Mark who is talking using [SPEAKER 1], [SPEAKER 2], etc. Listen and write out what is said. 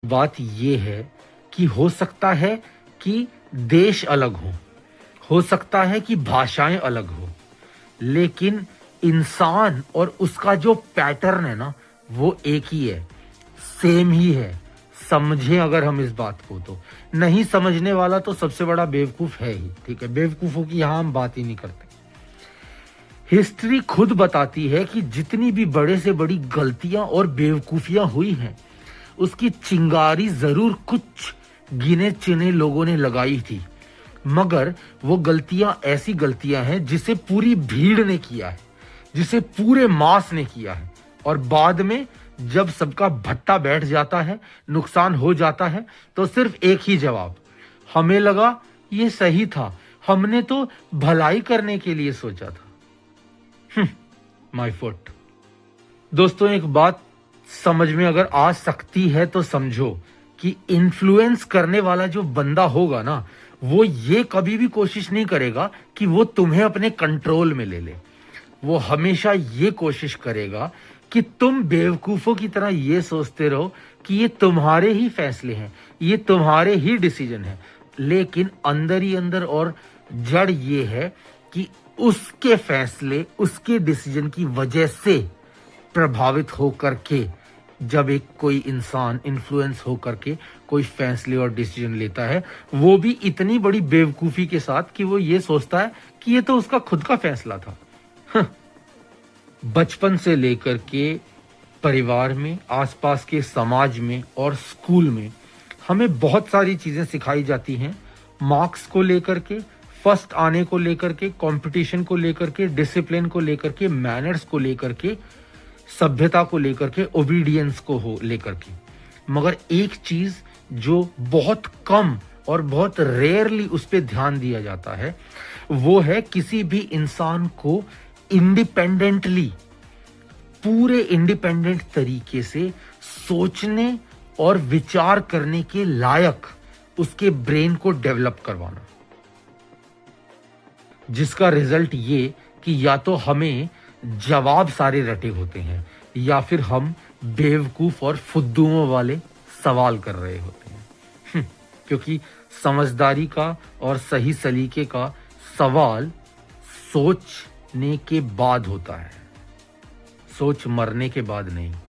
[SPEAKER 1] बात ये है कि हो सकता है कि देश अलग हो सकता है कि भाषाएं अलग हो, लेकिन इंसान और उसका जो पैटर्न है ना, वो एक ही है, सेम ही है। समझें अगर हम इस बात को, तो नहीं समझने वाला तो सबसे बड़ा बेवकूफ है ही। ठीक है, बेवकूफों की यहां हम बात ही नहीं करते। हिस्ट्री खुद बताती है कि जितनी भी बड़े से बड़ी गलतियां और बेवकूफियां हुई हैं, उसकी चिंगारी जरूर कुछ गिने चुने लोगों ने लगाई थी, मगर वो गलतियां ऐसी गलतियां हैं जिसे पूरी भीड़ ने किया है, जिसे पूरे मास ने किया है, और बाद में जब सबका भट्टा बैठ जाता है, नुकसान हो जाता है, तो सिर्फ एक ही जवाब, हमें लगा ये सही था, हमने तो भलाई करने के लिए सोचा था। My foot. दोस्तों, एक बात समझ में अगर आ सकती है तो समझो कि इन्फ्लुएंस करने वाला जो बंदा होगा ना, वो ये कभी भी कोशिश नहीं करेगा कि वो तुम्हें अपने कंट्रोल में ले ले। वो हमेशा ये कोशिश करेगा कि तुम बेवकूफों की तरह ये सोचते रहो कि ये तुम्हारे ही फैसले हैं, ये तुम्हारे ही डिसीजन हैं, लेकिन अंदर ही अंदर और जड़ ये है कि उसके फैसले, उसके डिसीजन की वजह से प्रभावित होकर के जब एक कोई इंसान इन्फ्लुएंस होकर के कोई फैसले और डिसीजन लेता है, वो भी इतनी बड़ी बेवकूफी के साथ कि वो ये सोचता है कि ये तो उसका खुद का फैसला था। बचपन से लेकर के परिवार में, आसपास के समाज में और स्कूल में हमें बहुत सारी चीजें सिखाई जाती हैं, मार्क्स को लेकर के, फर्स्ट आने को लेकर के, कंपटीशन को लेकर के, डिसिप्लिन को लेकर के, मैनर्स को लेकर के, सभ्यता को लेकर के, ओबीडियंस को हो लेकर के। मगर एक चीज जो बहुत कम और बहुत रेयरली उस पर ध्यान दिया जाता है, वो है किसी भी इंसान को इंडिपेंडेंटली, पूरे इंडिपेंडेंट तरीके से सोचने और विचार करने के लायक उसके ब्रेन को डेवलप करवाना, जिसका रिजल्ट ये कि या तो हमें जवाब सारे रटे होते हैं, या फिर हम बेवकूफ और फुद्दुओं वाले सवाल कर रहे होते हैं। क्योंकि समझदारी का और सही सलीके का सवाल सोचने के बाद होता है, सोच मरने के बाद नहीं।